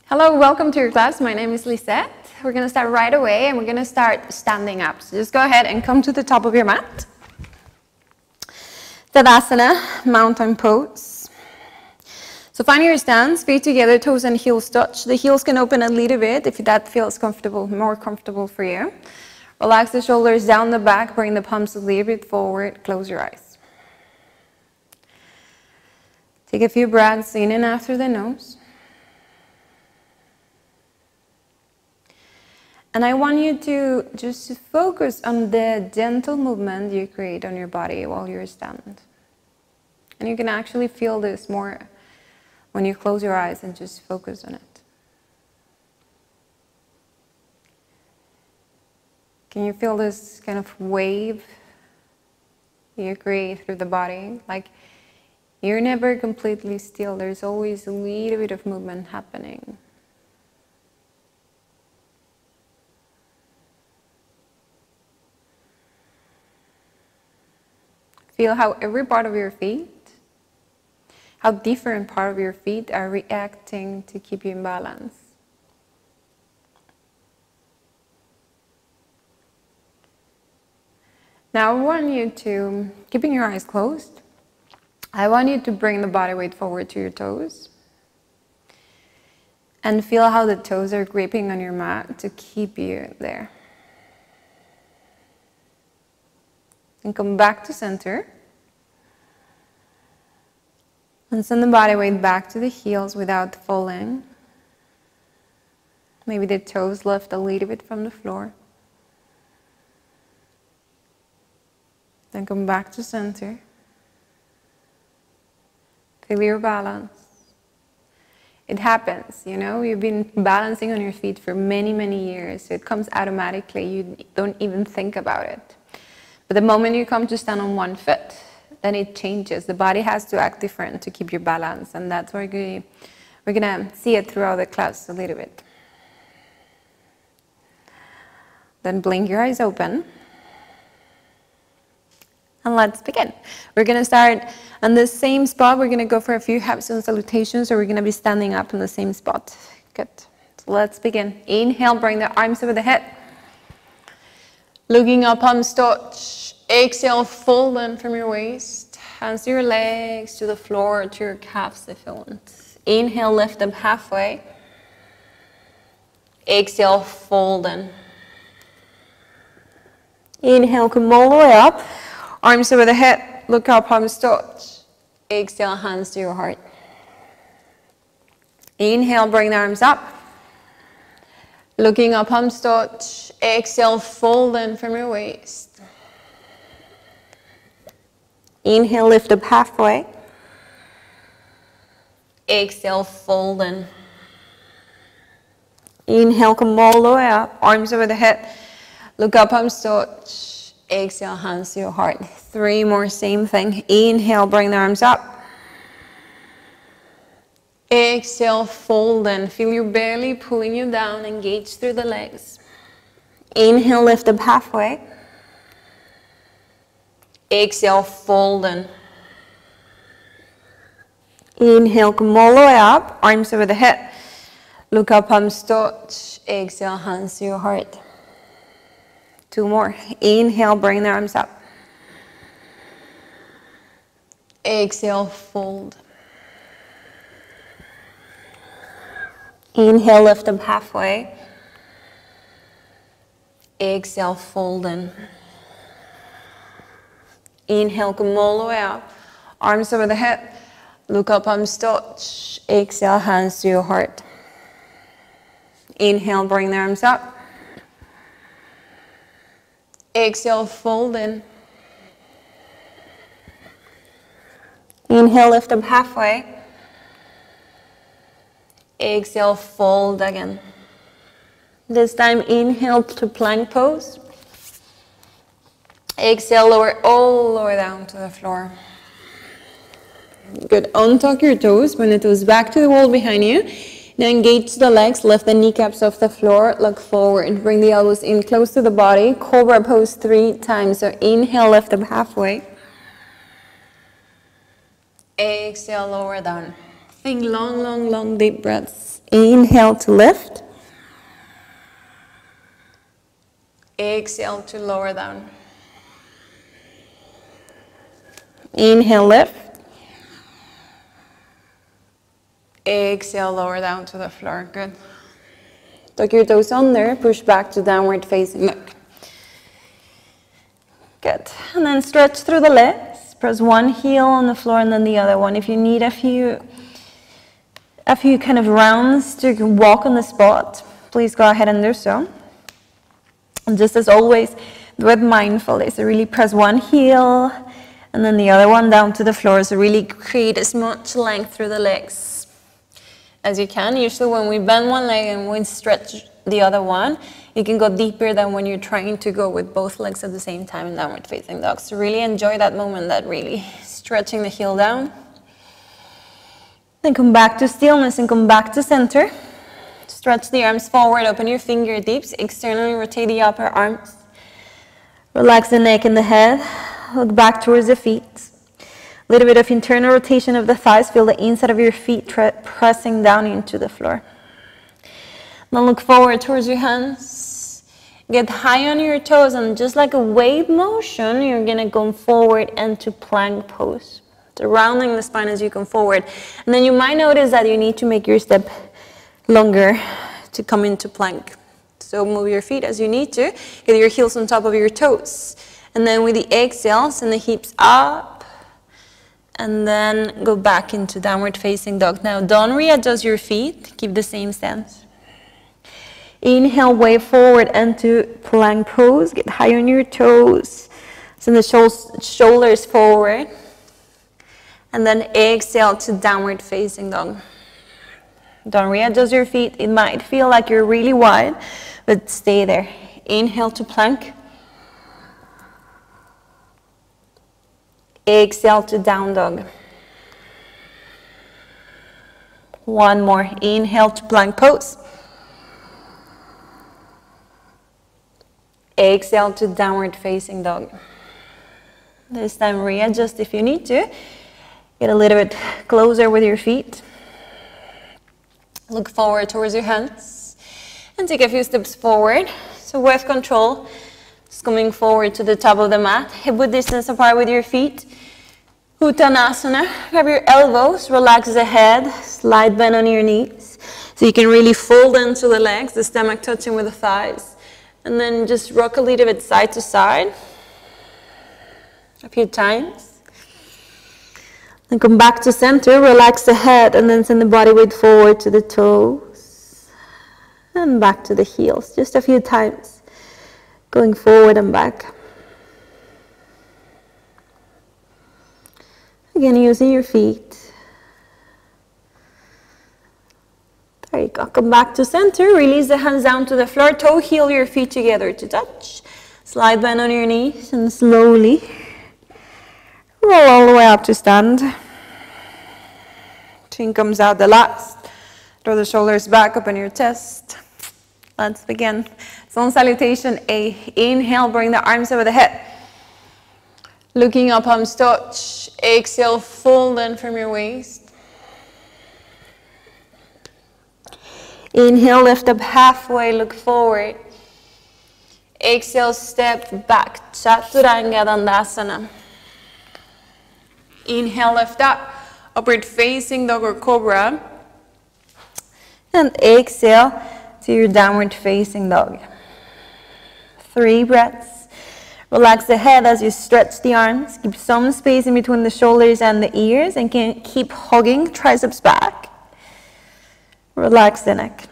Hello, welcome to your class. My name is Lisette. We're going to start right away and we're going to start standing up. So just go ahead and come to the top of your mat. Tadasana, mountain pose. So find your stance, feet together, toes and heels touch. The heels can open a little bit if that feels comfortable, more comfortable for you. Relax the shoulders down the back, bring the palms a little bit forward, close your eyes. Take a few breaths in and out through the nose. And I want you to just focus on the gentle movement you create on your body while you're standing. And you can actually feel this more when you close your eyes and just focus on it. Can you feel this kind of wave you create through the body? Like you're never completely still. There's always a little bit of movement happening. Feel how every part of your feet, how different part of your feet are reacting to keep you in balance. Now I want you to, keeping your eyes closed, I want you to bring the body weight forward to your toes. And feel how the toes are gripping on your mat to keep you there. And come back to center. And send the body weight back to the heels without falling. Maybe the toes lift a little bit from the floor. Then come back to center. Feel your balance. It happens, you know, you've been balancing on your feet for many, many years. So it comes automatically, you don't even think about it. But the moment you come to stand on one foot, then it changes. The body has to act different to keep your balance. And that's where we're going to see it throughout the class a little bit. Then blink your eyes open. And let's begin. We're going to start on the same spot. We're going to go for a few haps and salutations, or we're going to be standing up in the same spot. Good. So let's begin. Inhale, bring the arms over the head. Looking up, palms touch. Exhale, fold in from your waist. Hands to your legs, to the floor, to your calves if you want. Inhale, lift them halfway. Exhale, fold in. Inhale, come all the way up. Arms over the head. Look up, palms touch. Exhale, hands to your heart. Inhale, bring the arms up. Looking up, palms touch. Exhale, fold in from your waist. Inhale, lift up halfway. Exhale, fold in. Inhale, come all the way up. Arms over the head. Look up, palms touch. Exhale, hands to your heart. 3 more, same thing. Inhale, bring the arms up. Exhale, fold in. Feel your belly pulling you down. Engage through the legs. Inhale, lift up halfway. Exhale, fold in. Inhale, come all the way up. Arms over the head. Look up, palms touch. Exhale, hands to your heart. 2 more. Inhale, bring the arms up. Exhale, fold. Inhale, lift up halfway. Exhale, fold in. Inhale, come all the way up. Arms over the head. Look up, palms touch. Exhale, hands to your heart. Inhale, bring the arms up. Exhale, fold in. Inhale, lift up halfway. Exhale, fold again. This time, inhale to plank pose. Exhale, lower all the way down to the floor. Good. Untuck your toes. Bring the toes back to the wall behind you. Now engage the legs. Lift the kneecaps off the floor. Look forward. Bring the elbows in close to the body. Cobra pose 3 times. So inhale, lift up halfway. Exhale, lower down. Think long, long, long deep breaths. Inhale to lift. Exhale to lower down. Inhale, lift. Exhale, lower down to the floor. Good. Tuck your toes under, push back to downward facing dog. Good. And then stretch through the legs. Press one heel on the floor and then the other one. If you need a few kind of rounds to walk on the spot, please go ahead and do so. And just as always, do it mindfully. So really press one heel and then the other one down to the floor. So really create as much length through the legs as you can. Usually when we bend one leg and we stretch the other one, you can go deeper than when you're trying to go with both legs at the same time in downward facing dog. So really enjoy that moment, that really stretching the heel down. Then come back to stillness and come back to center. Stretch the arms forward, open your fingertips, externally rotate the upper arms. Relax the neck and the head. Look back towards the feet. A little bit of internal rotation of the thighs. Feel the inside of your feet pressing down into the floor. Then look forward towards your hands. Get high on your toes and just like a wave motion, you're going to go forward into plank pose. So rounding the spine as you come forward. And then you might notice that you need to make your step longer to come into plank. So move your feet as you need to. Get your heels on top of your toes. And then with the exhale, send the hips up. And then go back into downward facing dog. Now don't readjust your feet. Keep the same stance. Inhale, wave forward into plank pose. Get high on your toes. Send the shoulders forward. And then exhale to downward facing dog. Don't readjust your feet. It might feel like you're really wide, but stay there. Inhale to plank. Exhale to down dog. One more. Inhale to plank pose. Exhale to downward facing dog. This time readjust if you need to. Get a little bit closer with your feet. Look forward towards your hands. And take a few steps forward. So with control, just coming forward to the top of the mat. Hip width distance apart with your feet. Uttanasana. Grab your elbows. Relax the head. Slight bend on your knees. So you can really fold into the legs. The stomach touching with the thighs. And then just rock a little bit side to side. A few times. Then come back to center, relax the head, and then send the body weight forward to the toes. And back to the heels, just a few times. Going forward and back. Again, using your feet. There you go. Come back to center, release the hands down to the floor, toe heel your feet together to touch. Slide bend on your knees and slowly roll all the way up to stand. Chin comes out the last. Throw the shoulders back, open your chest. Let's begin. Sun salutation A. Inhale, bring the arms over the head. Looking up, palms touch. Exhale, fold in from your waist. Inhale, lift up halfway, look forward. Exhale, step back. Chaturanga Dandasana. Inhale, lift up, upward facing dog or cobra. And exhale to your downward facing dog. 3 breaths. Relax the head as you stretch the arms. Keep some space in between the shoulders and the ears and can keep hugging triceps back. Relax the neck.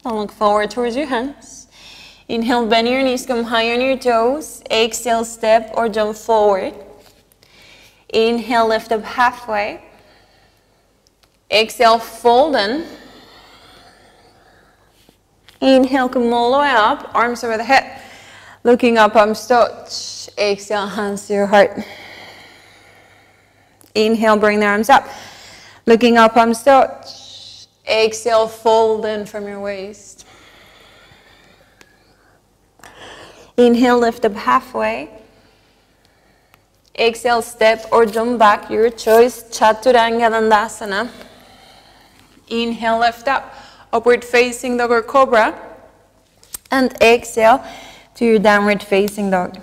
And look forward towards your hands. Inhale, bend your knees, come high on your toes. Exhale, step or jump forward. Inhale, lift up halfway. Exhale, fold in. Inhale, come all the way up, arms over the head. Looking up, arms touch. Exhale, hands to your heart. Inhale, bring the arms up. Looking up, arms touch. Exhale, fold in from your waist. Inhale, lift up halfway. Exhale, step or jump back, your choice. Chaturanga Dandasana. Inhale, lift up. Upward facing dog or cobra. And exhale to your downward facing dog.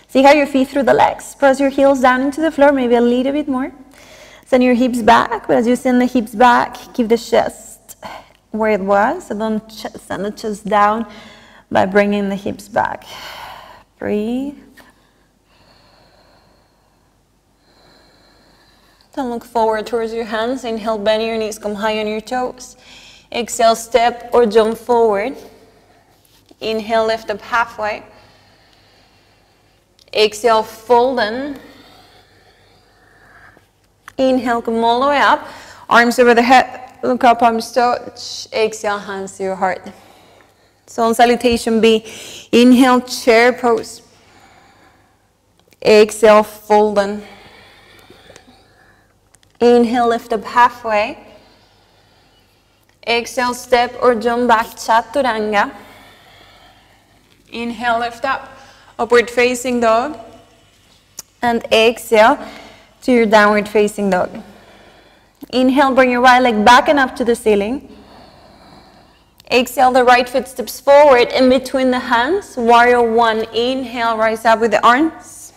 See how your feet through the legs. Press your heels down into the floor, maybe a little bit more. Send your hips back, but as you send the hips back, keep the chest where it was. So don't send the chest down by bringing the hips back. Breathe. Then look forward towards your hands. Inhale, bend your knees, come high on your toes. Exhale, step or jump forward. Inhale, lift up halfway. Exhale, fold in. Inhale, come all the way up. Arms over the head. Look up, arms touch. Exhale, hands to your heart. So on salutation B, inhale, chair pose. Exhale, fold in. Inhale, lift up halfway. Exhale, step or jump back, chaturanga. Inhale, lift up. Upward facing dog. And exhale to your downward facing dog. Inhale, bring your right leg back and up to the ceiling. Exhale, the right foot steps forward in between the hands. Warrior one. Inhale, rise up with the arms.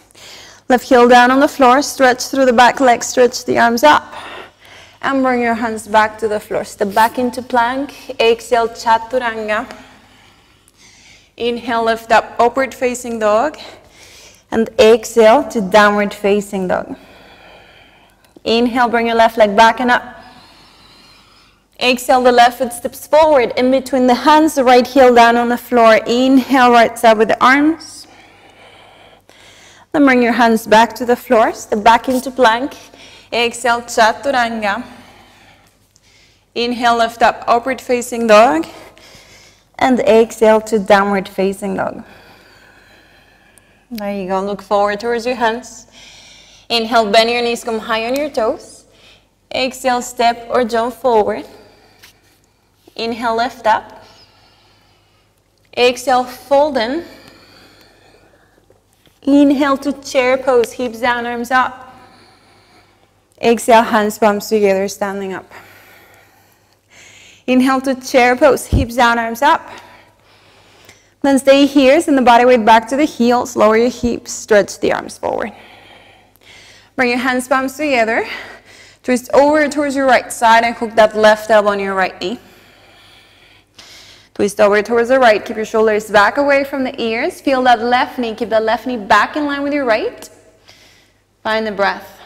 Left heel down on the floor, stretch through the back leg, stretch the arms up. And bring your hands back to the floor. Step back into plank. Exhale, chaturanga. Inhale, lift up, upward facing dog. And exhale to downward facing dog. Inhale, bring your left leg back and up. Exhale, the left foot steps forward in between the hands, the right heel down on the floor. Inhale, right side with the arms. Then bring your hands back to the floor, step back into plank. Exhale, chaturanga. Inhale, lift up, upward facing dog. And exhale to downward facing dog. There you go, look forward towards your hands. Inhale, bend your knees, come high on your toes. Exhale, step or jump forward. Inhale, lift up. Exhale, fold in. Inhale to chair pose, hips down, arms up. Exhale, hands, palms together, standing up. Inhale to chair pose, hips down, arms up. Then stay here, send the body weight back to the heels, lower your hips, stretch the arms forward. Bring your hands, palms together. Twist over towards your right side and hook that left elbow on your right knee. Twist over towards the right. Keep your shoulders back away from the ears. Feel that left knee. Keep that left knee back in line with your right. Find the breath.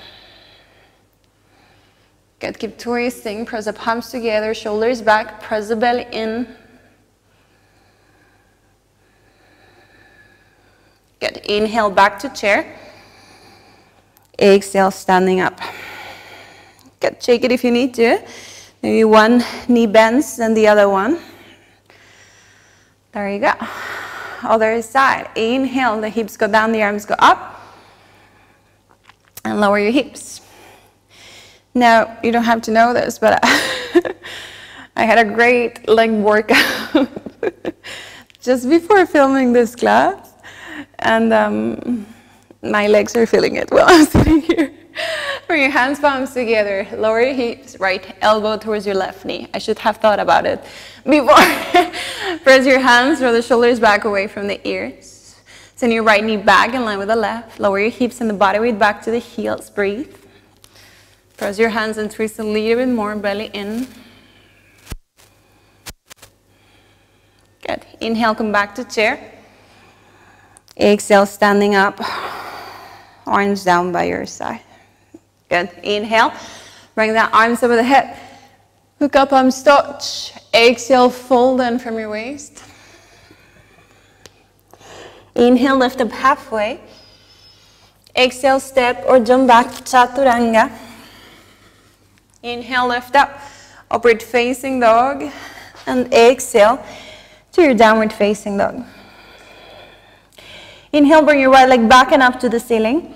Good. Keep twisting. Press the palms together. Shoulders back. Press the belly in. Good. Inhale back to chair. Exhale, standing up. Good. Shake it if you need to. Maybe one knee bends and the other one. There you go. Other side. Inhale, the hips go down, the arms go up. And lower your hips. Now, you don't have to know this, but I had a great leg workout just before filming this class. And my legs are feeling it while I'm sitting here. Bring your hands, palms together. Lower your hips, right elbow towards your left knee. I should have thought about it before. Press your hands, draw the shoulders back away from the ears. Send your right knee back in line with the left. Lower your hips and the body weight back to the heels. Breathe. Press your hands and twist a little bit more, belly in. Good. Inhale, come back to chair. Exhale, standing up. Arms down by your side. Good. Inhale. Bring the arms over the head. Hook up, arms touch. Exhale, fold in from your waist. Inhale, lift up halfway. Exhale, step or jump back, chaturanga. Inhale, lift up, upward facing dog. And exhale to your downward facing dog. Inhale, bring your right leg back and up to the ceiling.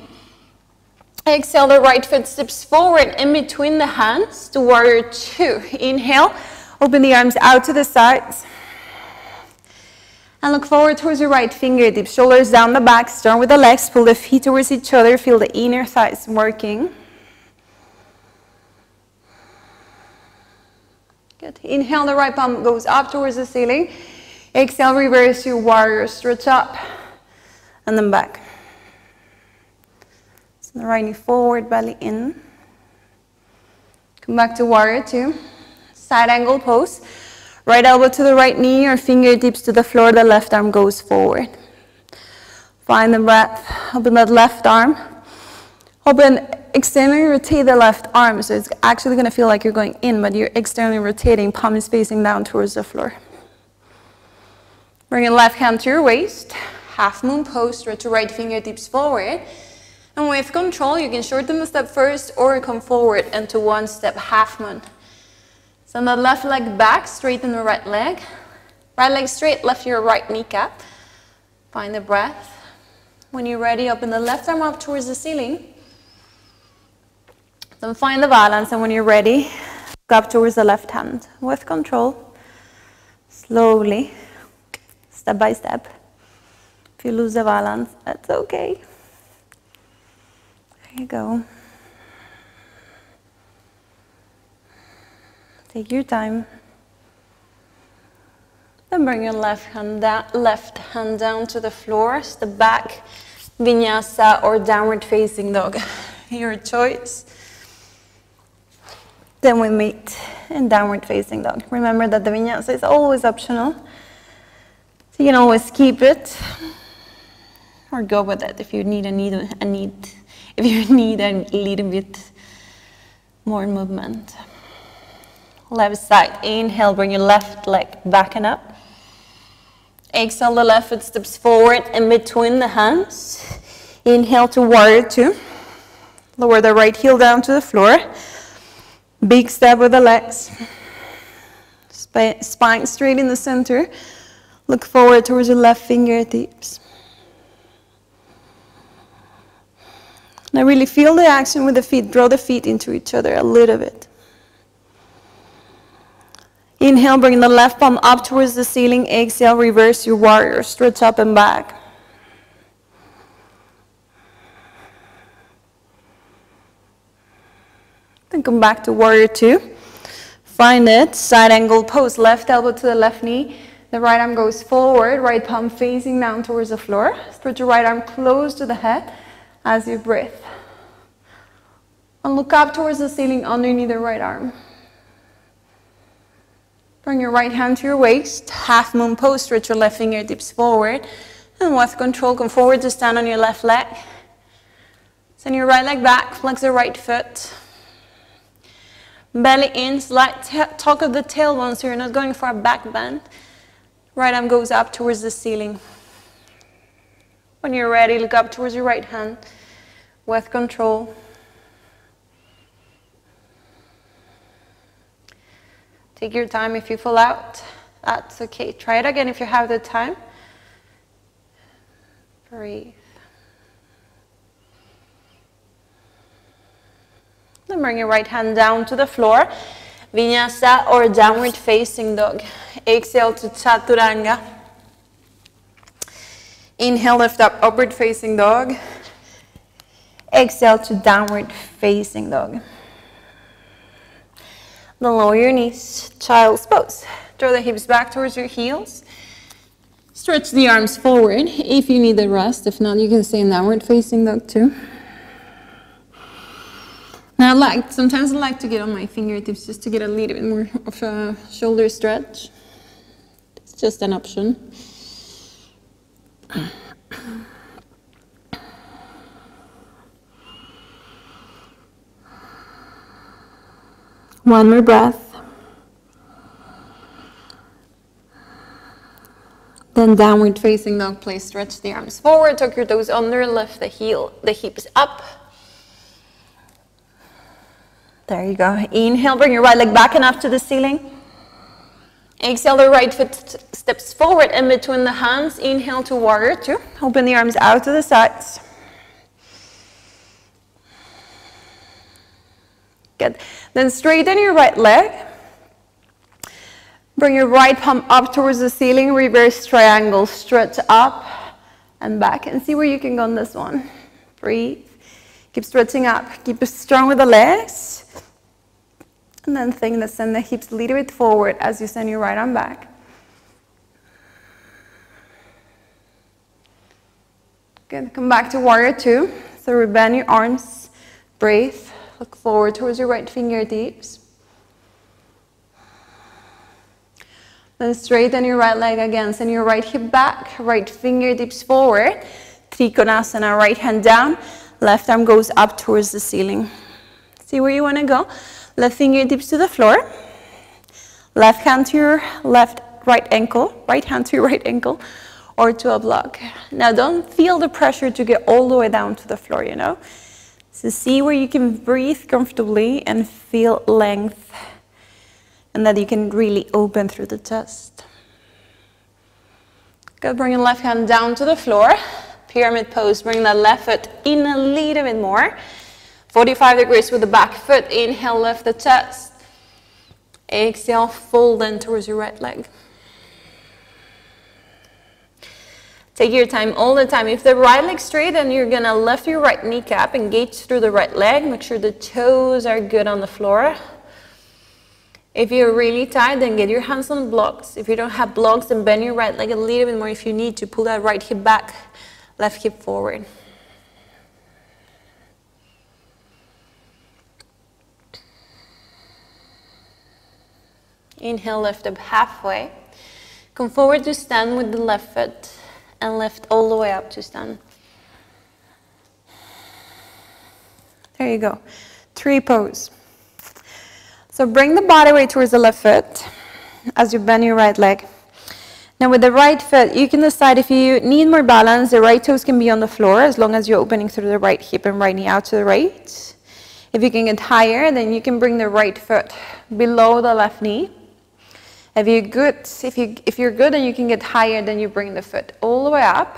Exhale, the right foot steps forward in between the hands to warrior two. Inhale, open the arms out to the sides. And look forward towards your right fingertips, shoulders down the back, start with the legs, pull the feet towards each other, feel the inner thighs working. Good. Inhale, the right palm goes up towards the ceiling. Exhale, reverse your warrior. Stretch up and then back. So the right knee forward, belly in. Come back to warrior two. Side angle pose. Right elbow to the right knee or fingertips to the floor. The left arm goes forward. Find the breath. Open that left arm. Open, externally rotate the left arm. So it's actually going to feel like you're going in, but you're externally rotating. Palm is facing down towards the floor. Bring your left hand to your waist. Half moon pose. Stretch your right fingertips forward. And with control, you can shorten the step first or come forward into one step, half moon. Send that left leg back, straighten the right leg. Right leg straight, lift your right kneecap. Find the breath. When you're ready, open the left arm up towards the ceiling. Then find the balance, and when you're ready, look up towards the left hand. With control, slowly, step by step. If you lose the balance, that's okay. There you go. Take your time. Then bring your left hand down to the floor. Step back, Vinyasa or downward facing dog. Your choice. Then we meet in downward facing dog. Remember that the Vinyasa is always optional. So you can always keep it or go with it if you need a little bit more movement. Left side, inhale, bring your left leg back and up. Exhale, the left foot steps forward in between the hands. Inhale to warrior two. Lower the right heel down to the floor. Big step with the legs. Spine straight in the center. Look forward towards your left fingertips. Now really feel the action with the feet. Draw the feet into each other a little bit. Inhale, bring the left palm up towards the ceiling. Exhale, reverse your warrior. Stretch up and back. Then come back to warrior two. Find it. Side angle pose. Left elbow to the left knee. The right arm goes forward. Right palm facing down towards the floor. Stretch your right arm close to the head as you breathe. And look up towards the ceiling underneath the right arm. Bring your right hand to your waist, half moon pose, stretch your left fingertips forward, and with control, come forward to stand on your left leg. Send your right leg back, flex the right foot. Belly in, slight tuck of the tailbone, so you're not going for a back bend. Right arm goes up towards the ceiling. When you're ready, look up towards your right hand, with control. Take your time. If you fall out, that's okay. Try it again if you have the time. Breathe. Then bring your right hand down to the floor. Vinyasa or downward facing dog. Exhale to Chaturanga. Inhale, lift up, upward facing dog. Exhale to downward facing dog. Then lower your knees, child's pose. Draw the hips back towards your heels. Stretch the arms forward if you need a rest. If not, you can stay in downward facing dog too. Now sometimes I like to get on my fingertips just to get a little bit more of a shoulder stretch. It's just an option. One more breath. Then downward facing dog, please stretch the arms forward, tuck your toes under, lift the hips up. There you go. Inhale, bring your right leg back and up to the ceiling. Exhale, the right foot steps forward in between the hands. Inhale to warrior two. Open the arms out to the sides. Good. Then straighten your right leg. Bring your right palm up towards the ceiling. Reverse triangle. Stretch up and back. And see where you can go on this one. Breathe. Keep stretching up. Keep it strong with the legs. And then think that send the hips a little bit forward as you send your right arm back. Good, come back to warrior two. So rebend your arms, breathe, look forward towards your right fingertips. Then straighten your right leg again, send your right hip back, right fingertips forward. Trikonasana, right hand down, left arm goes up towards the ceiling. See where you want to go. Left fingertips to the floor. Left hand to your right ankle, right hand to your right ankle, or to a block. Now don't feel the pressure to get all the way down to the floor, you know. So see where you can breathe comfortably and feel length, and that you can really open through the chest. Good, bring your left hand down to the floor. Pyramid pose, bring that left foot in a little bit more. 45 degrees with the back foot. Inhale, lift the chest. Exhale, fold in towards your right leg. Take your time all the time. If the right leg's straight, then you're gonna lift your right kneecap, engage through the right leg. Make sure the toes are good on the floor. If you're really tired, then get your hands on blocks. If you don't have blocks, then bend your right leg a little bit more if you need to. Pull that right hip back, left hip forward. Inhale, lift up halfway. Come forward to stand with the left foot and lift all the way up to stand. There you go. Tree pose. So bring the body weight towards the left foot as you bend your right leg. Now with the right foot, you can decide if you need more balance. The right toes can be on the floor as long as you're opening through the right hip and right knee out to the right. If you can get higher, then you can bring the right foot below the left knee. If you're good and you can get higher, then you bring the foot all the way up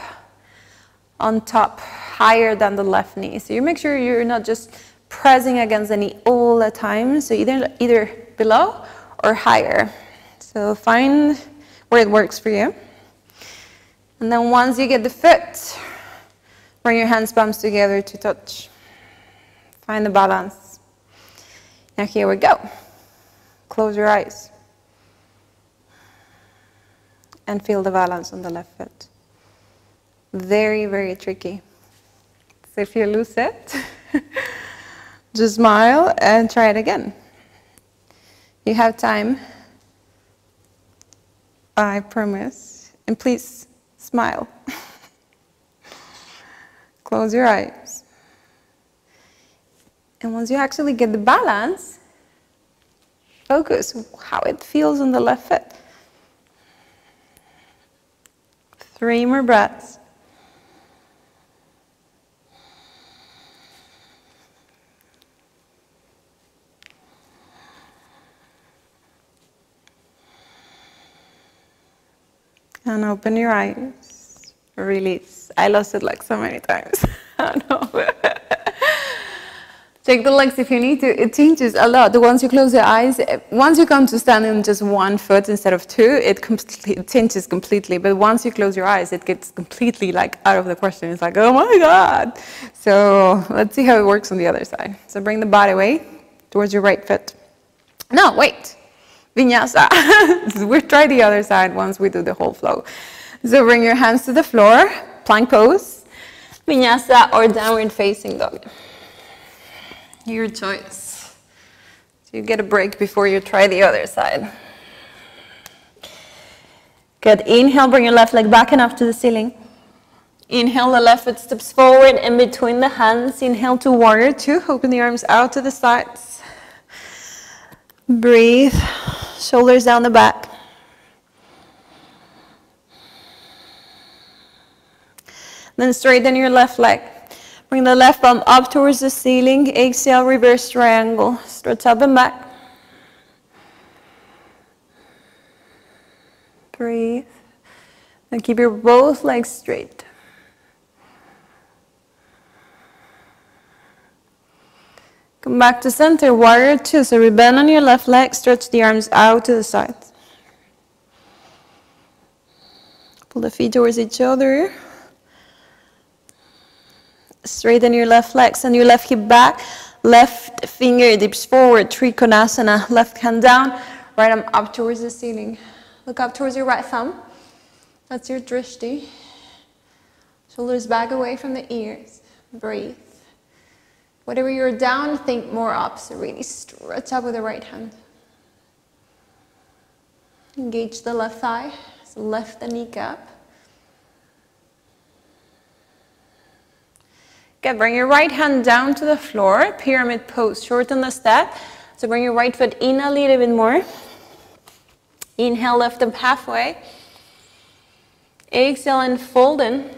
on top, higher than the left knee. So you make sure you're not just pressing against the knee all the time. So either below or higher. So find where it works for you. And then once you get the foot, bring your hands, palms together to touch. Find the balance. Now here we go. Close your eyes. And feel the balance on the left foot. Very, very tricky. So if you lose it, just smile and try it again. You have time, I promise. And please smile. Close your eyes. And once you actually get the balance, focus how it feels on the left foot. 3 more breaths. And open your eyes. Release. I lost it like so many times. I know. Take the legs if you need to. It changes a lot. Once you close your eyes, once you come to stand in just one foot instead of two, it changes completely. But once you close your eyes, it gets completely like out of the question. It's like, oh my God. So let's see how it works on the other side. So bring the body weight towards your right foot. No, wait. Vinyasa. We'll try the other side once we do the whole flow. So bring your hands to the floor, plank pose, Vinyasa or downward facing dog. Your choice. So you get a break before you try the other side. Good. Inhale, bring your left leg back and up to the ceiling. Inhale, the left foot steps forward in between the hands. Inhale to warrior two. Open the arms out to the sides. Breathe. Shoulders down the back. Then straighten your left leg. Bring the left palm up towards the ceiling. Exhale, reverse triangle. Stretch up and back. Breathe. And keep your both legs straight. Come back to center, warrior two. So rebend on your left leg, stretch the arms out to the sides. Pull the feet towards each other. Straighten your left leg, send your left hip back, Left finger dips forward, Trikonasana. Left hand down, right arm up towards the ceiling. Look up towards your right thumb. That's your drishti. Shoulders back away from the ears. Breathe. Whatever you're down, think more up. So really stretch up with the right hand. Engage the left thigh. So lift the kneecap. Good. Bring your right hand down to the floor. Pyramid pose. Shorten the step. So bring your right foot in a little bit more. Inhale, lift up halfway. Exhale and fold in.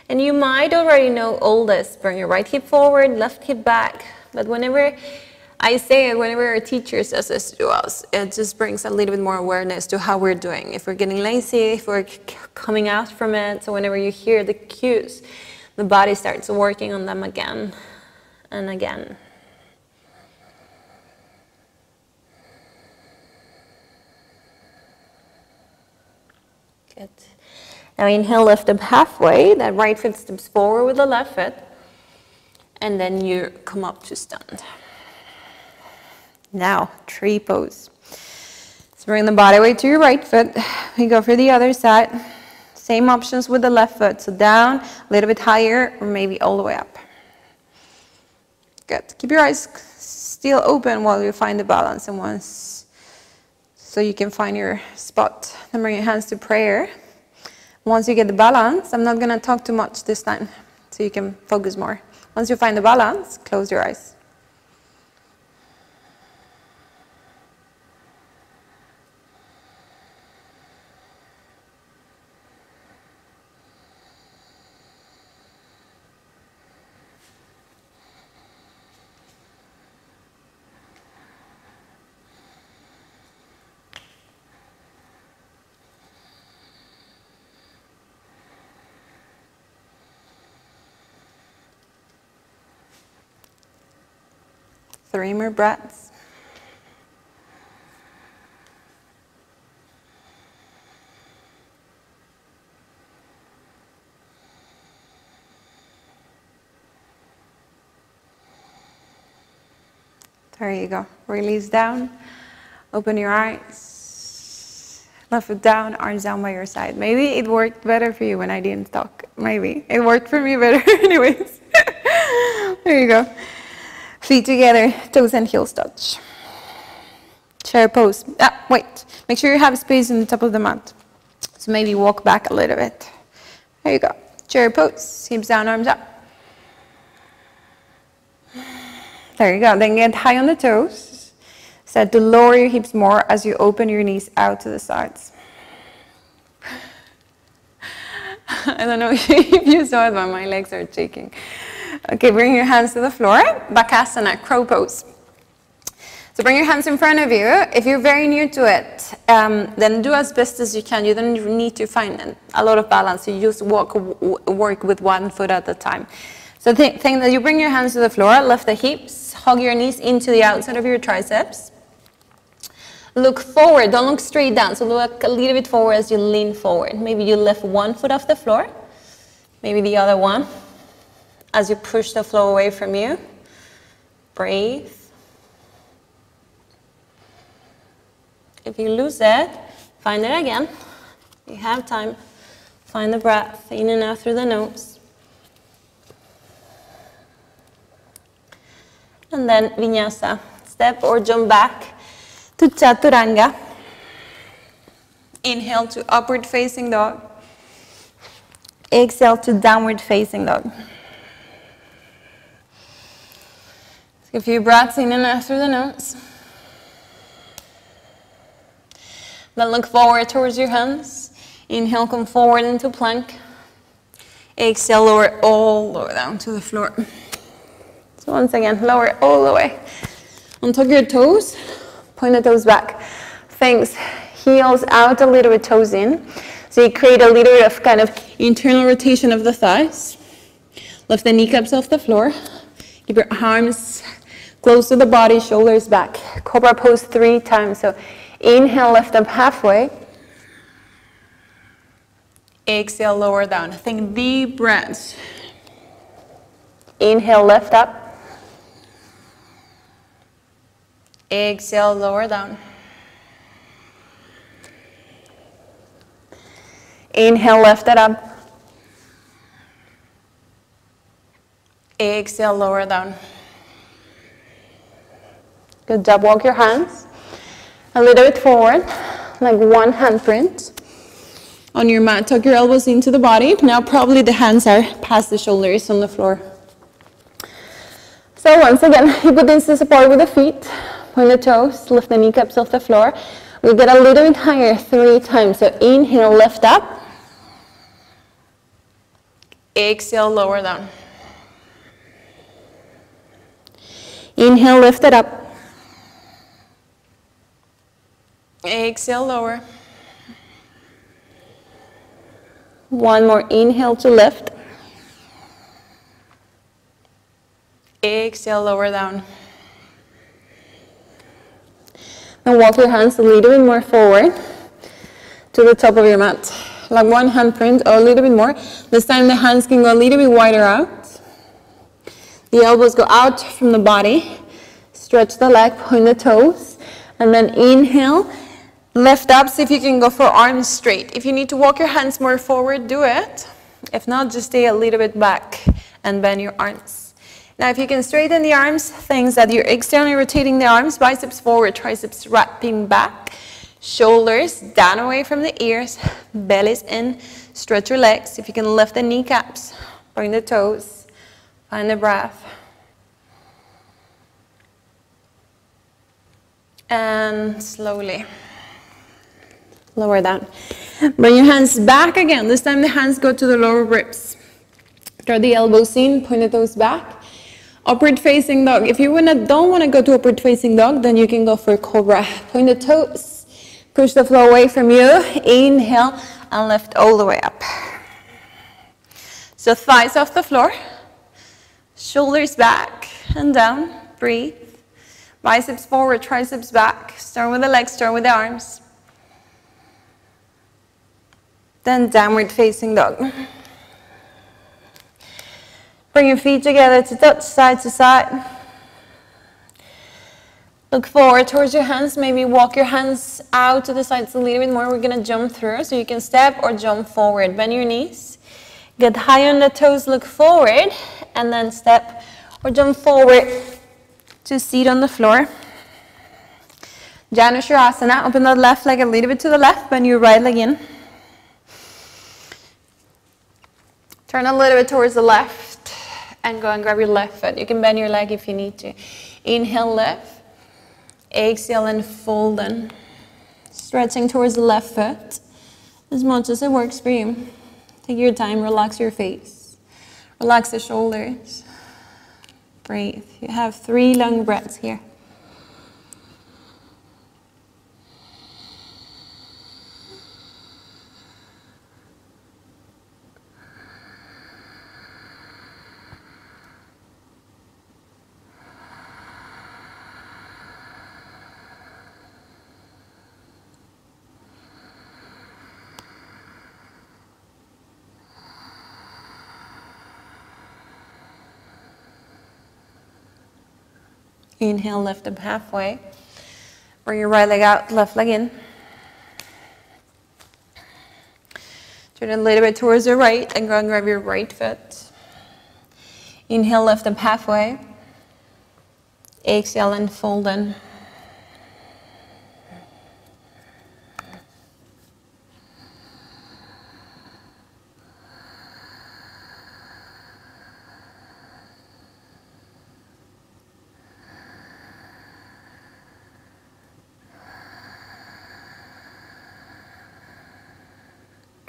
And you might already know all this. Bring your right hip forward, left hip back. But whenever I say it, whenever our teacher says this to us, it just brings a little bit more awareness to how we're doing. If we're getting lazy, if we're coming out from it. So whenever you hear the cues, the body starts working on them again and again. Good. Now inhale, lift up halfway. That right foot steps forward with the left foot. And then you come up to stand. Now, tree pose. So bring the body weight to your right foot. We go for the other side. Same options with the left foot. So down, a little bit higher, or maybe all the way up. Good. Keep your eyes still open while you find the balance. And once, so you can find your spot. Then bring your hands to prayer. Once you get the balance, I'm not going to talk too much this time, so you can focus more. Once you find the balance, close your eyes. Three more breaths. There you go. Release down. Open your eyes. Left foot down, arms down by your side. Maybe it worked better for you when I didn't talk. Maybe. It worked for me better anyways. There you go. Feet together, toes and heels touch. Chair pose. Wait. Make sure you have space on the top of the mat. So maybe walk back a little bit. There you go. Chair pose. Hips down, arms up. There you go. Then get high on the toes. Start to lower your hips more as you open your knees out to the sides. I don't know if you saw it, but my legs are shaking. Okay, bring your hands to the floor. Bakasana, crow pose. So bring your hands in front of you. If you're very new to it, then do as best as you can. You don't need to find a lot of balance. You just work with one foot at a time. So think that you bring your hands to the floor, lift the hips, hug your knees into the outside of your triceps. Look forward, don't look straight down. So look a little bit forward as you lean forward. Maybe you lift one foot off the floor, maybe the other one. As you push the floor away from you, breathe. If you lose it, find it again. You have time. Find the breath in and out through the nose. And then Vinyasa. Step or jump back to Chaturanga. Inhale to upward facing dog. Exhale to downward facing dog. Take a few breaths in and out through the nose. Then look forward towards your hands. Inhale, come forward into plank. Exhale, lower all the way down to the floor. So once again, lower all the way. Untuck your toes, point the toes back. Thanks. Heels out a little bit, toes in. So you create a little bit of kind of internal rotation of the thighs. Lift the kneecaps off the floor. Keep your arms close to the body, shoulders back. Cobra pose 3 times. So inhale, lift up halfway. Exhale, lower down. Think deep breaths. Inhale, lift up. Exhale, lower down. Inhale, lift it up. Exhale, lower down. Good job. Walk your hands a little bit forward, like one handprint. On your mat, tuck your elbows into the body. Now probably the hands are past the shoulders on the floor. So once again, you put this to support with the feet. Point the toes, lift the kneecaps off the floor. We get a little bit higher 3 times. So inhale, lift up. Exhale, lower down. Inhale, lift it up. Exhale, lower. One more inhale to lift. Exhale, lower down. Then walk your hands a little bit more forward to the top of your mat. Like one handprint or a little bit more. This time the hands can go a little bit wider out. The elbows go out from the body. Stretch the leg, point the toes. And then inhale, lift up. See if you can go for arms straight. If you need to walk your hands more forward, do it. If not, just stay a little bit back and bend your arms. Now if you can straighten the arms, things that you're externally rotating the arms, biceps forward, triceps wrapping back, shoulders down away from the ears, bellies in, stretch your legs. If you can lift the kneecaps, point the toes, find the breath. And slowly lower down. Bring your hands back again. This time the hands go to the lower ribs. Draw the elbows in, point the toes back. Upward facing dog. If you don't want to go to upward facing dog, then you can go for Cobra. Point the toes. Push the floor away from you. Inhale and lift all the way up. So thighs off the floor. Shoulders back and down. Breathe. Biceps forward, triceps back. Start with the legs, start with the arms. Then downward facing dog. Bring your feet together to touch side to side. Look forward towards your hands. Maybe walk your hands out to the sides a little bit more. We're going to jump through. So you can step or jump forward. Bend your knees. Get high on the toes. Look forward. And then step or jump forward to seat on the floor. Janushirasana. Open the left leg a little bit to the left. Bend your right leg in. Turn a little bit towards the left. And go and grab your left foot. You can bend your leg if you need to. Inhale, lift. Exhale and fold in. Stretching towards the left foot as much as it works for you. Take your time, relax your face. Relax the shoulders. Breathe. You have 3 long breaths here. Inhale, lift up halfway. Bring your right leg out, left leg in. Turn a little bit towards your right and go and grab your right foot. Inhale, lift up halfway. Exhale and fold in.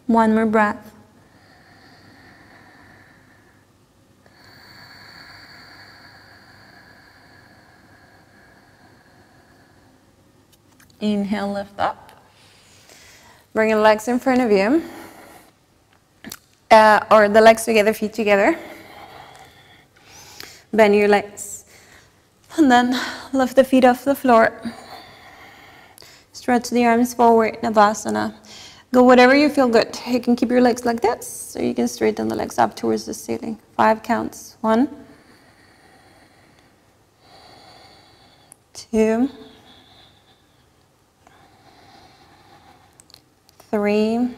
One more breath. Inhale, lift up. Bring your legs in front of you. Or the legs together, feet together. Bend your legs. And then lift the feet off the floor. Stretch the arms forward, Navasana. Go whatever you feel good. You can keep your legs like this, or you can straighten the legs up towards the ceiling. 5 counts. 1, 2, 3,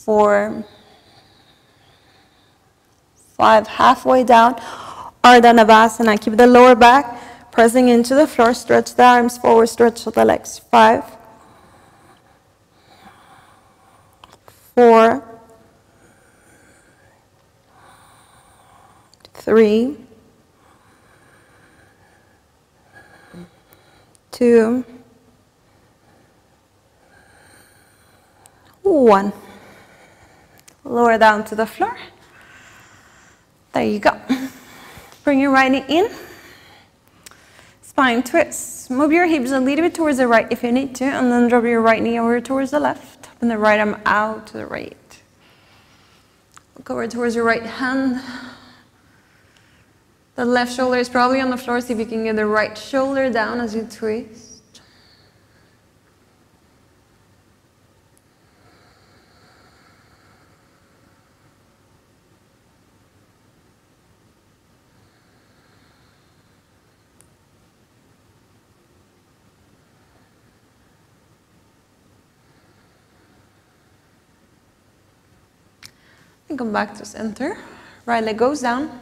4, 5. Halfway down, Ardha Navasana. Keep the lower back pressing into the floor. Stretch the arms forward, stretch the legs. 5, 4, 3, 2, 1. Lower down to the floor. There you go. Bring your right knee in. Spine twist. Move your hips a little bit towards the right if you need to, and then drop your right knee over towards the left. And the right arm out to the right. Look over towards your right hand. The left shoulder is probably on the floor. See if you can get the right shoulder down as you twist. And come back to center. Right leg goes down.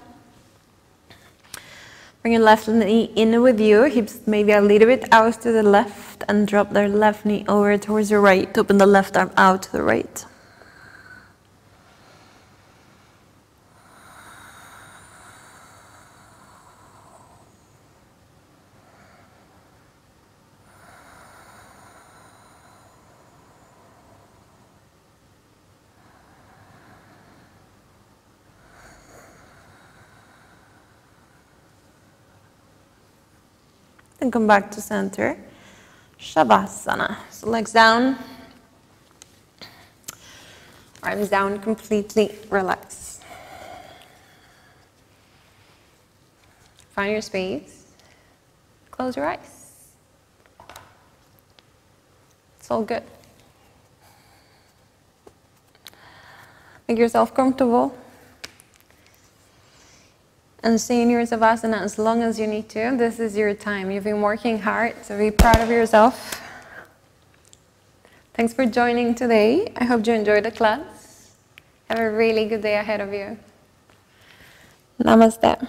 Bring your left knee in with you. Hips maybe a little bit out to the left, and drop their left knee over towards the right. Open the left arm out to the right. Then come back to center. Shavasana. So legs down. Arms down, completely relax. Find your space. Close your eyes. It's all good. Make yourself comfortable. And stay in your Savasana as long as you need to. This is your time. You've been working hard, so be proud of yourself. Thanks for joining today. I hope you enjoyed the class. Have a really good day ahead of you. Namaste.